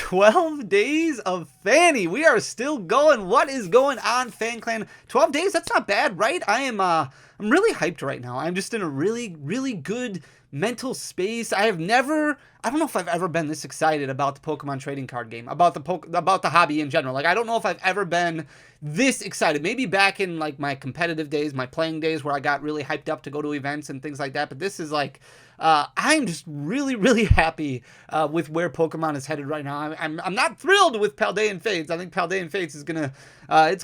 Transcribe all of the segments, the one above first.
12 days of Fanny. We are still going. What is going on, Fan Clan? 12 days, that's not bad, right? I'm really hyped right now. I'm just in a really good mental space. I don't know if I've ever been this excited about the Pokemon trading card game, about the hobby in general. Like, I don't know if I've ever been this excited. Maybe back in like my competitive days, my playing days, where I got really hyped up to go to events and things like that. But this is like, I'm just really happy with where Pokemon is headed right now. I'm not thrilled with Paldean Fates. I think Paldean Fates is gonna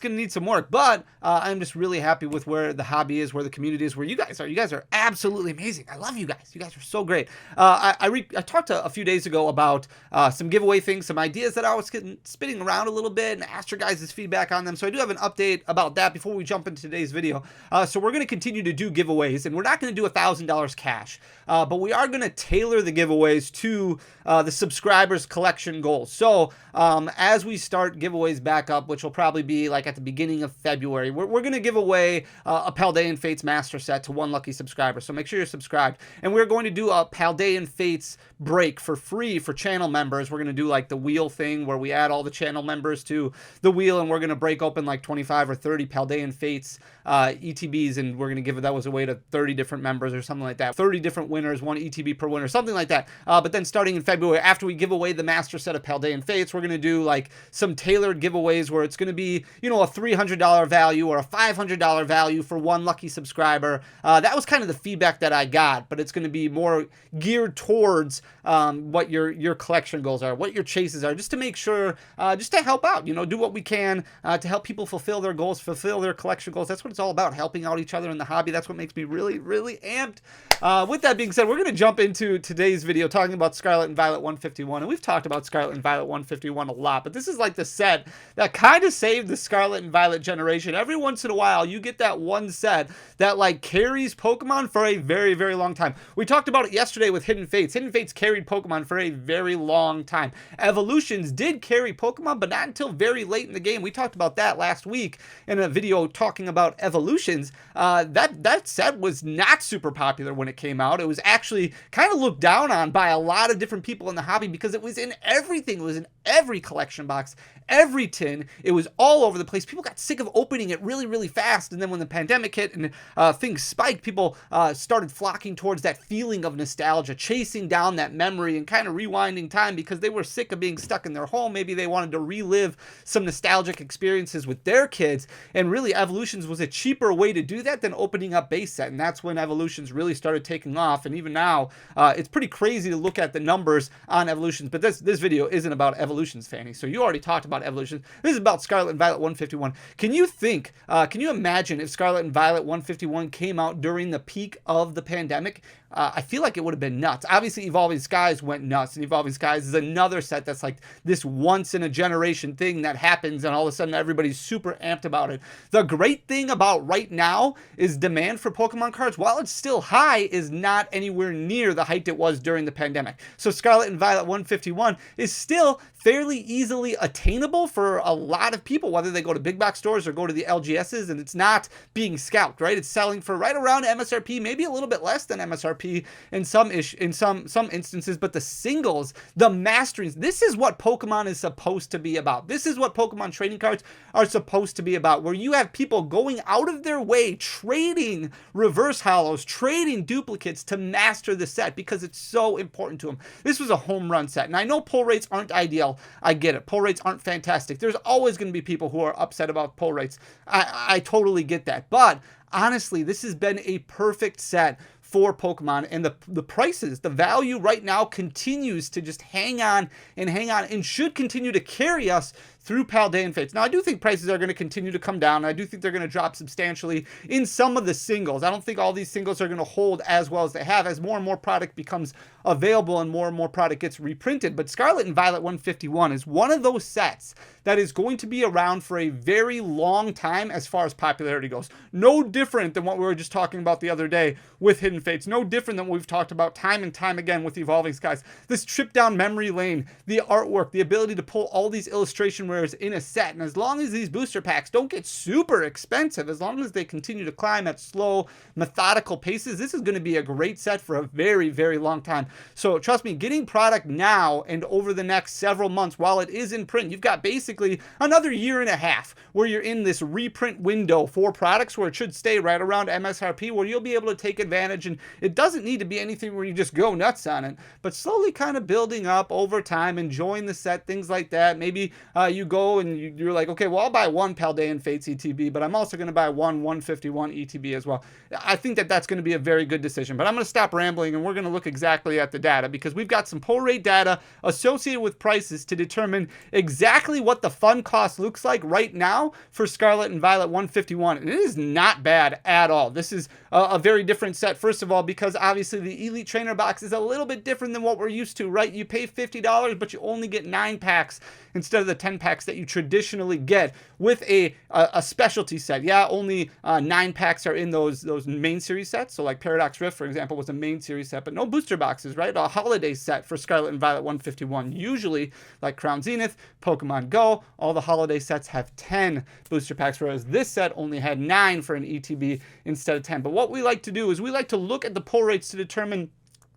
need some work, but I'm just really happy with where the hobby is, where the community is, where you guys are. You guys are absolutely amazing. I love you guys. You guys are so great. I talked a few days ago about some giveaway things, some ideas that I was spinning around a little bit, and asked your guys' feedback on them. So I do have an update about that before we jump into today's video. So we're going to continue to do giveaways, and we're not going to do $1,000 cash, but we are going to tailor the giveaways to the subscribers collection goals. So as we start giveaways back up, which will probably be like at the beginning of February, we're going to give away a Paldean Fates master set to one lucky subscriber. So make sure you're subscribed. And we're going to do a Paldean Fates break for free for channel members. We're going to do like the wheel thing where we add all the channel members to the wheel, and we're going to break open like 25 or 30 Paldean Fates ETBs, and we're going to give that away to 30 different members or something like that. 30 different winners, one ETB per winner, something like that. But then starting in February, after we give away the master set of Paldean Fates, we're going to do like some tailored giveaways where it's going to be, you know, a $300 value or a $500 value for one lucky subscriber. That was kind of the feedback that I got, but it's going to be more geared towards what your collection goals are, what your chases are, just to make sure, just to help out, you know, do what we can to help people fulfill their goals, fulfill their collection goals. That's what it's all about, helping out each other in the hobby. That's what makes me really amped. With that being said, we're going to jump into today's video talking about Scarlet and Violet 151, and we've talked about Scarlet and Violet 151 a lot, but this is like the set that kind of saved the Scarlet and Violet generation. Every once in a while, you get that one set that like carries Pokemon for a very long time. We talked about it yesterday with Hidden Fates. Hidden Fates carried Pokemon for a very long time. Evolutions did carry Pokemon, but not until very late in the game. We talked about that last week in a video talking about Evolutions. That set was not super popular when it came out. It was actually kind of looked down on by a lot of different people in the hobby because it was in everything. It was in every collection box, every tin. It was all over the place. People got sick of opening it really fast, and then when the pandemic hit and things spiked, people started flocking towards that feeling of nostalgia, chasing down that memory and kind of rewinding time because they were sick of being stuck in their home. Maybe they wanted to relive some nostalgic experiences with their kids, and really Evolutions was a cheaper way to do that than opening up base set, and that's when Evolutions really started taking off. And even now, it's pretty crazy to look at the numbers on Evolutions, but this video isn't about Evolutions, Fanny. So you already talked about Evolutions. This is about Scarlet and Violet 151. Can you imagine if Scarlet and Violet 151 came out during the peak of the pandemic? I feel like it would have been nuts. Obviously, Evolving Skies went nuts, and Evolving Skies is another set that's like this once-in-a-generation thing that happens, and all of a sudden, everybody's super amped about it. The great thing about right now is demand for Pokemon cards, while it's still high, is not anywhere near the height it was during the pandemic. So Scarlet and Violet 151 is still fairly easily attainable for a lot of people, whether they go to big box stores or go to the LGSs, and it's not being scalped, right? It's selling for right around MSRP, maybe a little bit less than MSRP in some instances, but the singles, the masterings, this is what Pokemon is supposed to be about. This is what Pokemon trading cards are supposed to be about, where you have people going out of their way, trading reverse hollows, trading duplicates to master the set because it's so important to them. This was a home run set, and I know pull rates aren't ideal. I get it. Pull rates aren't fantastic. There's always going to be people who are upset about pull rates. I totally get that, but honestly, this has been a perfect set for Pokemon, and the prices, the value right now continues to just hang on and should continue to carry us through Paldean Fates. Now, I do think prices are going to continue to come down. I do think they're going to drop substantially in some of the singles. I don't think all these singles are going to hold as well as they have as more and more product becomes available and more product gets reprinted. But Scarlet and Violet 151 is one of those sets that is going to be around for a very long time as far as popularity goes. No different than what we were just talking about the other day with Hidden Fates. No different than what we've talked about time and time again with Evolving Skies. This trip down memory lane, the artwork, the ability to pull all these illustration rares in a set. And as long as these booster packs don't get super expensive, as long as they continue to climb at slow, methodical paces, this is going to be a great set for a very, very long time. So trust me, getting product now and over the next several months while it is in print, you've got basically another year and a half where you're in this reprint window for products where it should stay right around MSRP, where you'll be able to take advantage. And it doesn't need to be anything where you just go nuts on it, but slowly kind of building up over time, enjoying the set, things like that. Maybe you go and you're like, okay, well, I'll buy one Paldean Fates ETB, but I'm also going to buy one 151 ETB as well. I think that that's going to be a very good decision, but I'm going to stop rambling and we're going to look exactly at the data, because we've got some pull rate data associated with prices to determine exactly what the fund cost looks like right now for Scarlet and Violet 151. And it is not bad at all. This is a very different set, first of all, because obviously the Elite Trainer box is a little bit different than what we're used to, right? You pay $50, but you only get 9 packs instead of the 10 packs that you traditionally get with a specialty set. Yeah, only 9 packs are in those main series sets. So like Paradox Rift, for example, was a main series set, but no booster boxes, right? A holiday set for Scarlet and Violet 151. Usually, like Crown Zenith, Pokemon Go, all the holiday sets have 10 booster packs, whereas this set only had 9 for an ETB instead of 10. But what we like to do is we like to look at the pull rates to determine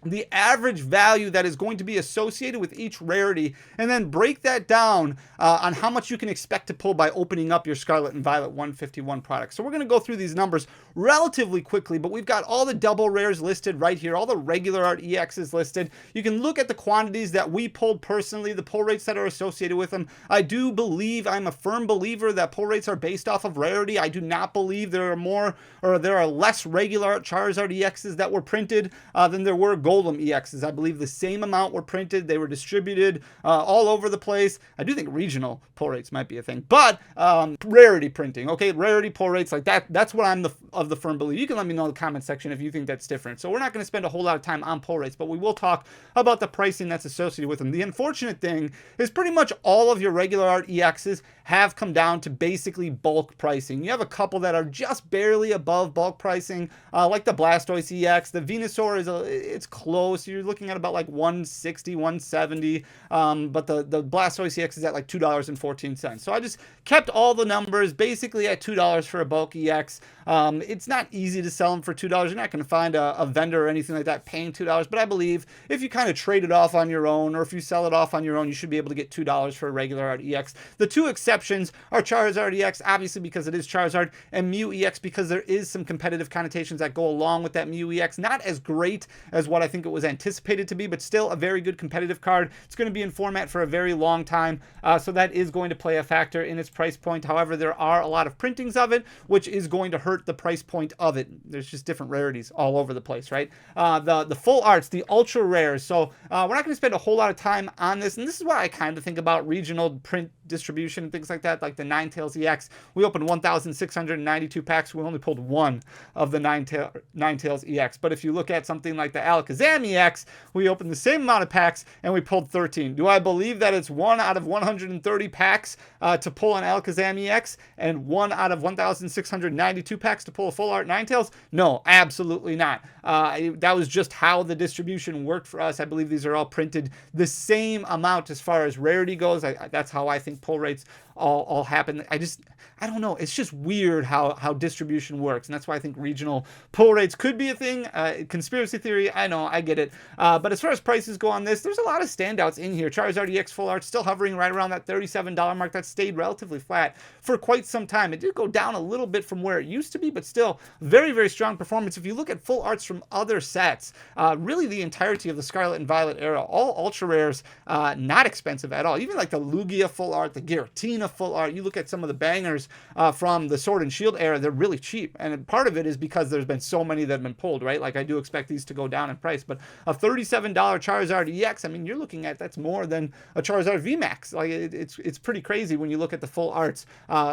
the average value that is going to be associated with each rarity, and then break that down on how much you can expect to pull by opening up your Scarlet and Violet 151 products. So we're going to go through these numbers relatively quickly, but we've got all the double rares listed right here, all the regular art EXs listed. You can look at the quantities that we pulled personally, the pull rates that are associated with them. I do believe, I'm a firm believer that pull rates are based off of rarity. I do not believe there are more, or there are less regular art Charizard EXs that were printed than there were Golem EXs. I believe the same amount were printed. They were distributed all over the place. I do think regional pull rates might be a thing, but rarity printing, okay, rarity pull rates, like that's what I'm of the firm belief. You can let me know in the comment section if you think that's different. So we're not going to spend a whole lot of time on pull rates, but we will talk about the pricing that's associated with them. The unfortunate thing is pretty much all of your regular art EXs have come down to basically bulk pricing. You have a couple that are just barely above bulk pricing, like the Blastoise EX. The Venusaur it's close. You're looking at about like 160, 170, but the Blastoise EX is at like $2.14. So I just kept all the numbers basically at $2 for a bulk EX. It's not easy to sell them for $2. You're not going to find a vendor or anything like that paying $2, but I believe if you kind of trade it off on your own, or if you sell it off on your own, you should be able to get $2 for a regular art EX. The two exceptions are Charizard EX, obviously because it is Charizard, and Mew EX because there is some competitive connotations that go along with that Mew EX. Not as great as what I think it was anticipated to be, but still a very good competitive card. It's going to be in format for a very long time, so that is going to play a factor in its price point. However, there are a lot of printings of it, which is going to hurt the price point of it. There's just different rarities all over the place, right? The full arts, the ultra rares. So we're not going to spend a whole lot of time on this, and this is why I kind of think about regional print distribution and things like that, like the Ninetales EX. We opened 1,692 packs. We only pulled one of the Ninetales EX. But if you look at something like the Alakazam EX, we opened the same amount of packs and we pulled 13. Do I believe that it's 1 out of 130 packs to pull an Alakazam EX and 1 out of 1,692 packs to pull a full art Ninetales? No, absolutely not. That was just how the distribution worked for us. I believe these are all printed the same amount as far as rarity goes. That's how I think pull rates all happen. I don't know. It's just weird how distribution works, and that's why I think regional pull rates could be a thing. Conspiracy theory, I know, I get it. But as far as prices go on this, there's a lot of standouts in here. Charizard EX Full Art still hovering right around that $37 mark. That stayed relatively flat for quite some time. It did go down a little bit from where it used to be, but still very, very strong performance. If you look at full arts from other sets, really the entirety of the Scarlet and Violet era, all ultra rares, not expensive at all. Even like the Lugia Full Art, the Giratina Full Art, you look at some of the bangers from the Sword and Shield era, they're really cheap. And part of it is because there's been so many that have been pulled, right? Like I do expect these to go down in price, but a $37 Charizard EX, I mean, you're looking at, that's more than a Charizard VMAX. Like it's pretty crazy when you look at the full arts.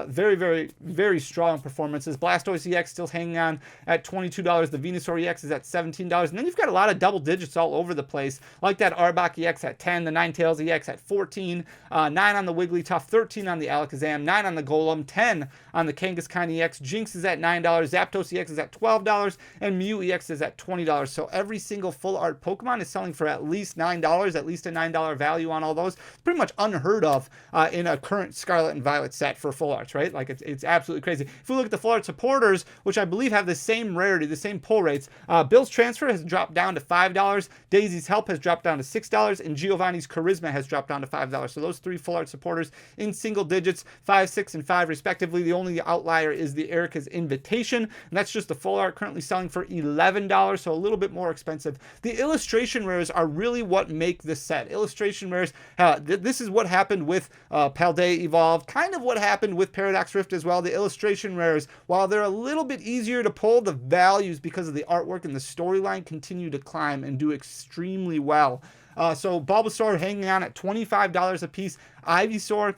Very, very, very strong performances. Blastoise EX still hanging on at $22. The Venusaur EX is at $17. And then you've got a lot of double digits all over the place, like that Arbok EX at 10, the Ninetales EX at 14, 9 on the Wigglytuff tough, 13 on the Alakazam, 9 on the Golem, 10 on the Kangaskhan EX. Jinx is at $9, Zapdos EX is at $12, and Mew EX is at $20. So every single full art Pokemon is selling for at least $9, at least a $9 value on all those. Pretty much unheard of in a current Scarlet and Violet set for full arts, right? Like it's absolutely crazy. If we look at the full art supporters, which I believe have the same rarity, the same pull rates, Bill's Transfer has dropped down to $5, Daisy's Help has dropped down to $6, and Giovanni's Charisma has dropped down to $5. So those three full art supporters in single digits, 5, 6, and 5 respectively. The only outlier is the Erica's Invitation, and that's just the full art, currently selling for $11, so a little bit more expensive. The illustration rares are really what make this set. Illustration rares, this is what happened with Paldea Evolved, kind of what happened with Paradox Rift as well. The illustration rares, while they're a little bit easier to pull, the values because of the artwork and the storyline continue to climb and do extremely well. So Bulbasaur hanging on at $25 a piece. Ivysaur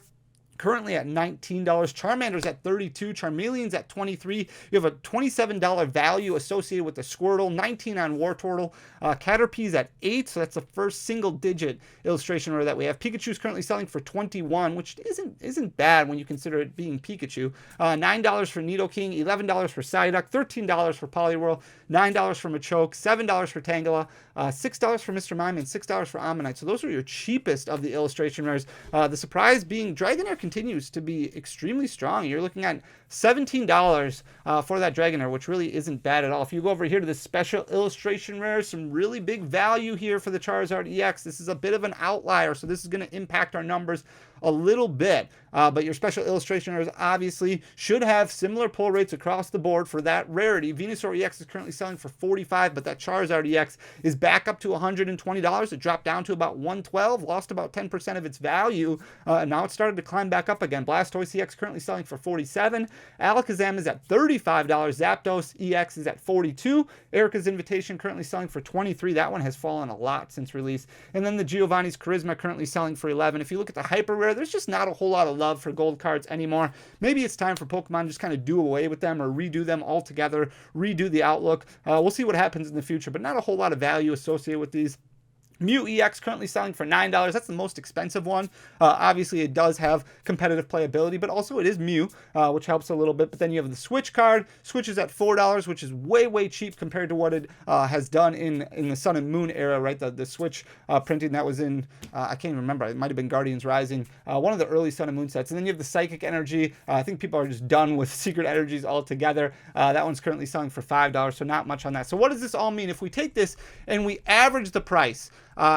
currently at $19, Charmander's at $32, Charmeleon's at $23. You have a $27 value associated with the Squirtle, $19 on Wartortle, Caterpie's at $8, so that's the first single-digit illustration rare that we have. Pikachu's currently selling for $21, which isn't bad when you consider it being Pikachu. $9 for Nidoking, $11 for Psyduck, $13 for Poliwhirl, $9 for Machoke, $7 for Tangela, $6 for Mr. Mime, and $6 for Ammonite. So those are your cheapest of the illustration rares. The surprise being Dragonair continues to be extremely strong. You're looking at $17 for that Dragonair, which really isn't bad at all. If you go over here to the special illustration rares, some really big value here for the Charizard EX. This is a bit of an outlier, so this is going to impact our numbers a little bit. But your special illustration rares obviously should have similar pull rates across the board for that rarity. Venusaur EX is currently selling for $45, but that Charizard EX is back up to $120. It dropped down to about $112, lost about 10% of its value. Now it started to climb back up again. Blastoise EX currently selling for $47. Alakazam is at $35. Zapdos EX is at $42. Erica's Invitation currently selling for $23. That one has fallen a lot since release. And then the Giovanni's Charisma currently selling for $11. If you look at the Hyper Rare, there's just not a whole lot of love for gold cards anymore. Maybe it's time for Pokemon to just kind of do away with them or redo them altogether, redo the outlook. We'll see what happens in the future, but not a whole lot of value associated with these. Mew EX currently selling for $9. That's the most expensive one. Obviously, it does have competitive playability, but also it is Mew, which helps a little bit. But then you have the Switch card. Switch is at $4, which is way, way cheap compared to what it has done in the Sun and Moon era, right? The Switch printing that was in, I can't even remember. It might have been Guardians Rising, one of the early Sun and Moon sets. And then you have the Psychic Energy. I think people are just done with Secret Energies altogether. That one's currently selling for $5, so not much on that. So what does this all mean? If we take this and we average the price,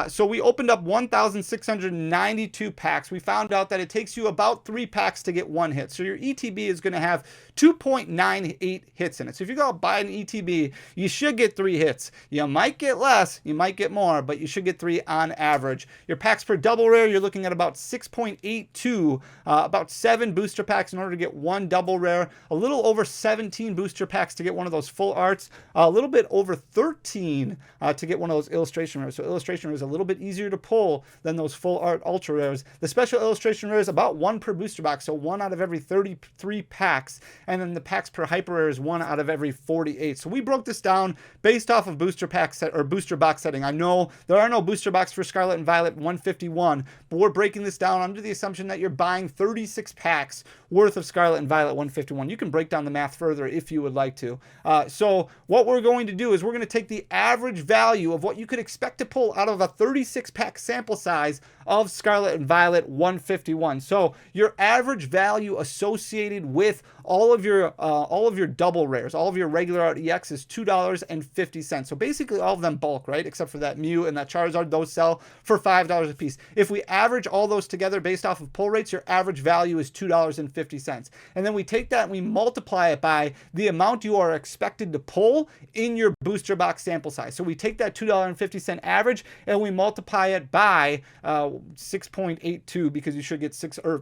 so we opened up 1,692 packs. We found out that it takes you about 3 packs to get 1 hit. So your ETB is going to have 2.98 hits in it. So if you go out and buy an ETB, you should get 3 hits. You might get less, you might get more, but you should get 3 on average. Your packs per double rare, you're looking at about 6.82, about 7 booster packs in order to get 1 double rare, a little over 17 booster packs to get one of those full arts, a little bit over 13 to get one of those illustration rares. So illustration is a little bit easier to pull than those full art ultra rares. The special illustration rare is about 1 per booster box, so 1 out of every 33 packs, and then the packs per hyper rare is 1 out of every 48. So we broke this down based off of booster pack set or booster box setting. I know there are no booster box for Scarlet and Violet 151, but we're breaking this down under the assumption that you're buying 36 packs worth of Scarlet and Violet 151. You can break down the math further if you would like to. So what we're going to do is we're going to take the average value of what you could expect to pull out of a 36-pack sample size of Scarlet and Violet 151. So your average value associated with all of your double rares, all of your regular art EX is $2.50. So basically all of them bulk, right? Except for that Mew and that Charizard, those sell for $5 a piece. If we average all those together based off of pull rates, your average value is $2.50. And then we take that and we multiply it by the amount you are expected to pull in your booster box sample size. So we take that $2.50 average and we multiply it by 6.82 because you should get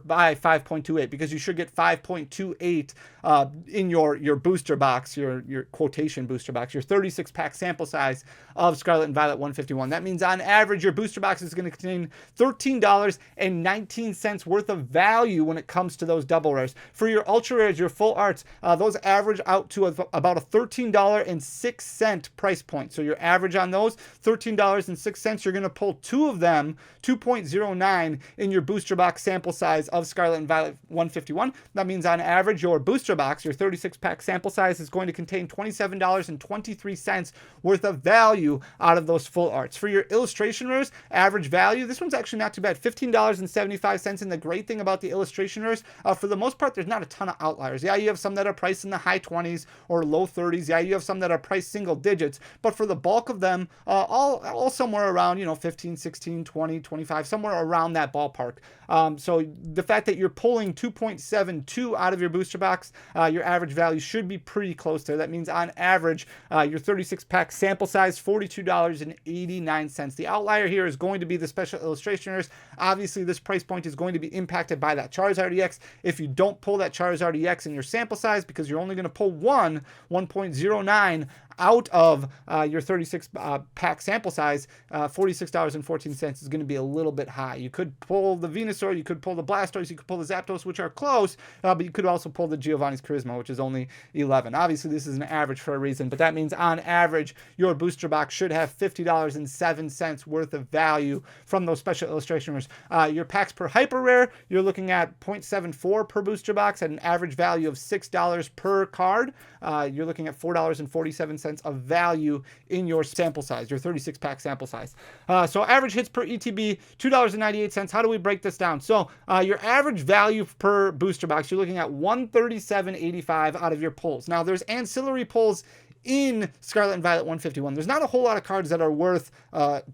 by 5.28 because you should get 5.28 in your booster box, your quotation booster box, your 36-pack sample size of Scarlet and Violet 151. That means on average your booster box is going to contain $13.19 worth of value when it comes to those double rares. For your ultra rares, your full arts, those average out to about a $13.06 price point. So your average on those, $13.06. sense you're going to pull 2 of them, 2.09 in your booster box sample size of Scarlet and Violet 151. That means on average, your booster box, your 36-pack sample size, is going to contain $27.23 worth of value out of those full arts. For your illustration rares, average value, this one's actually not too bad, $15.75. And the great thing about the illustration rares, for the most part, there's not a ton of outliers. Yeah, you have some that are priced in the high 20s or low 30s. Yeah, you have some that are priced single digits, but for the bulk of them, all somewhere around, 15, 16, 20, 25, somewhere around that ballpark. So the fact that you're pulling 2.72 out of your booster box, your average value should be pretty close there. That means on average, your 36-pack sample size, $42.89. The outlier here is going to be the special illustrationers. Obviously, this price point is going to be impacted by that Charizard EX. If you don't pull that Charizard EX in your sample size, because you're only going to pull 1.09 out of your 36-pack sample size, $46.14 is going to be a little bit high. You could pull the Venusaur, you could pull the Blastoise, you could pull the Zapdos, which are close, but you could also pull the Giovanni's Charisma, which is only 11. Obviously, this is an average for a reason, but that means on average, your booster box should have $50.07 worth of value from those special illustrations. Your packs per hyper rare, you're looking at 0.74 per booster box at an average value of $6 per card. You're looking at $4.47 of value in your sample size, your 36-pack sample size. So average hits per ETB, $2.98. How do we break this down? So your average value per booster box, you're looking at $137.85 out of your pulls. Now, there's ancillary pulls in Scarlet and Violet 151. There's not a whole lot of cards that are worth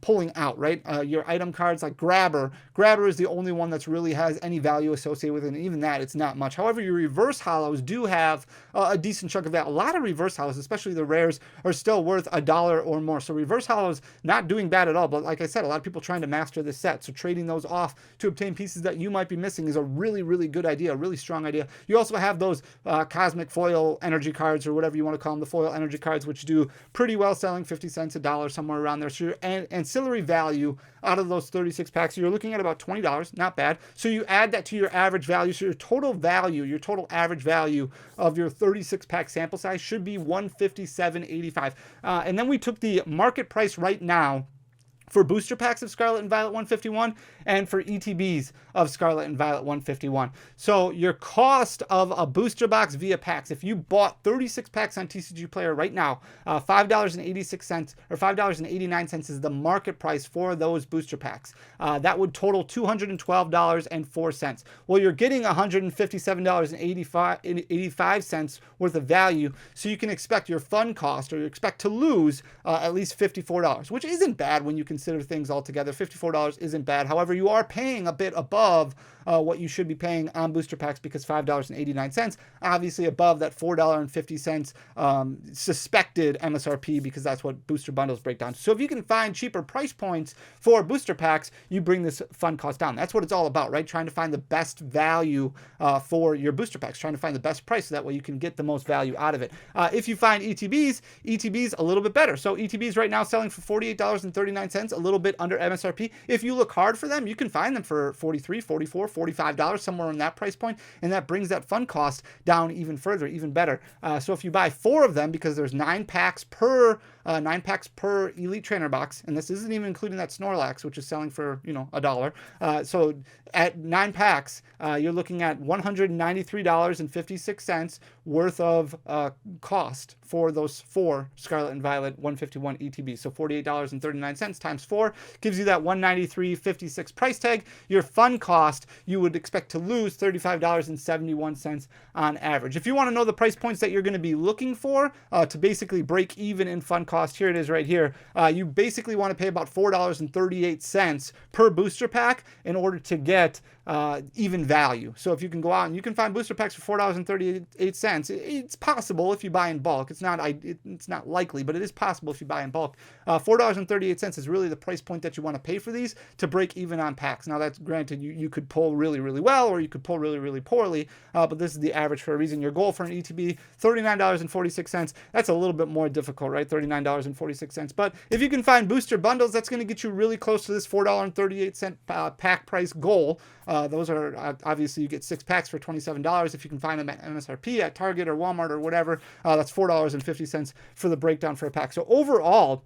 pulling out, right? Your item cards like Grabber. Grabber is the only one that's really has any value associated with it, and even that, it's not much. However, your reverse hollows do have a decent chunk of that. A lot of reverse hollows, especially the rares, are still worth $1 or more. So reverse hollows, not doing bad at all. But like I said, a lot of people trying to master this set. So trading those off to obtain pieces that you might be missing is a really, really good idea, a really strong idea. You also have those cosmic foil energy cards, or whatever you want to call them, the foil energy cards, which do pretty well, selling 50 cents, $1, somewhere around there. So your ancillary value out of those 36 packs, you're looking at about $20, not bad. So you add that to your average value. So your total value, your total average value of your 36-pack sample size should be $157.85. And then we took the market price right now for booster packs of Scarlet and Violet 151 and for ETBs of Scarlet and Violet 151. So your cost of a booster box via packs, if you bought 36 packs on TCG Player right now, $5.86 or $5.89 is the market price for those booster packs. That would total $212.04. Well, you're getting $157.85 worth of value, so you can expect your fund cost, or you expect to lose at least $54, which isn't bad when you consider things all together. $54 isn't bad. However, you are paying a bit above what you should be paying on booster packs, because $5.89, obviously above that $4.50 suspected MSRP, because that's what booster bundles break down. So if you can find cheaper price points for booster packs, you bring this fund cost down. That's what it's all about, right? Trying to find the best value for your booster packs, trying to find the best price, so that way you can get the most value out of it. If you find ETBs a little bit better. So ETBs right now selling for $48.39, a little bit under MSRP. If you look hard for them, you can find them for $43, $44, $45, somewhere in that price point, and that brings that fund cost down even further, even better. So if you buy 4 of them, because there's 9 packs per Elite Trainer box, and this isn't even including that Snorlax, which is selling for $1. So at 9 packs, you're looking at $193.56 worth of cost for those 4 Scarlet and Violet 151 ETBs. So $48.39 times 4 gives you that $193.56 price tag. Your fund cost, you would expect to lose $35.71 on average. If you want to know the price points that you're going to be looking for to basically break even in fund cost, here it is right here. You basically want to pay about $4.38 per booster pack in order to get even value. So if you can go out and you can find booster packs for $4.38, it's possible if you buy in bulk. It's not likely, but it is possible if you buy in bulk. $4.38 is really the price point that you want to pay for these to break even on packs. Now, that's granted, you could pull really, really well, or you could pull really, really poorly, but this is the average for a reason. Your goal for an ETB, $39.46. That's a little bit more difficult, right? $39.46. But if you can find booster bundles, that's going to get you really close to this $4.38 pack price goal. Those are obviously, you get 6 packs for $27. If you can find them at MSRP at Target or Walmart or whatever, that's $4.50 for the breakdown for a pack. So overall,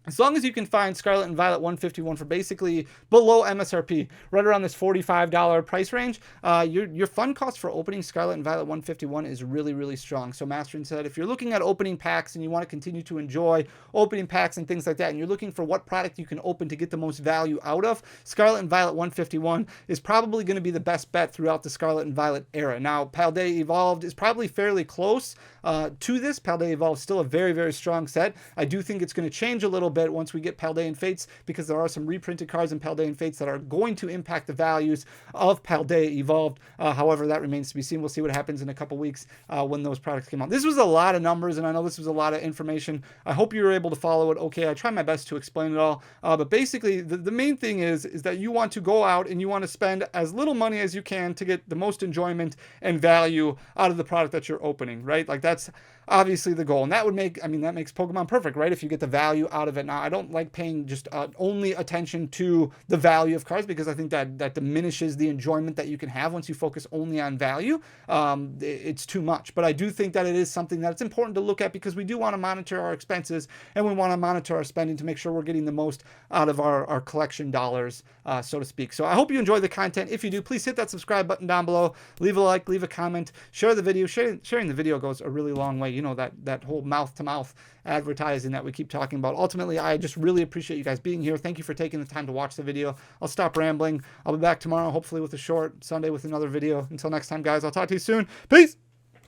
As long as you can find Scarlet and Violet 151 for basically below MSRP, right around this $45 price range, your fund cost for opening Scarlet and Violet 151 is really, really strong. So Mastering said, if you're looking at opening packs and you want to continue to enjoy opening packs and things like that, and you're looking for what product you can open to get the most value out of, Scarlet and Violet 151 is probably going to be the best bet throughout the Scarlet and Violet era. Now, Paldean Evolved is probably fairly close to this. Paldean Evolved is still a very, very strong set. I do think it's going to change a little bit once we get Paldean Fates, because there are some reprinted cards in Paldean Fates that are going to impact the values of Paldean Evolved. However, that remains to be seen. We'll see what happens in a couple weeks when those products come out. This was a lot of numbers, and I know this was a lot of information. I hope you were able to follow it okay. I try my best to explain it all. But basically, the main thing is that you want to go out and you want to spend as little money as you can to get the most enjoyment and value out of the product that you're opening, right? Like, that's obviously the goal. And that would make, I mean, that makes Pokemon perfect, right? If you get the value out of it. Now, I don't like paying just only attention to the value of cards, because I think that diminishes the enjoyment that you can have once you focus only on value. It's too much. But I do think that it is something that's important to look at, because we do want to monitor our expenses and we want to monitor our spending to make sure we're getting the most out of our collection dollars, so to speak. So I hope you enjoy the content. If you do, please hit that subscribe button down below. Leave a like, leave a comment, share the video. Sharing the video goes a really long way. You know, that whole mouth-to-mouth advertising that we keep talking about. Ultimately, I just really appreciate you guys being here. Thank you for taking the time to watch the video. I'll stop rambling. I'll be back tomorrow, hopefully with a short Sunday with another video. Until next time, guys, I'll talk to you soon. Peace!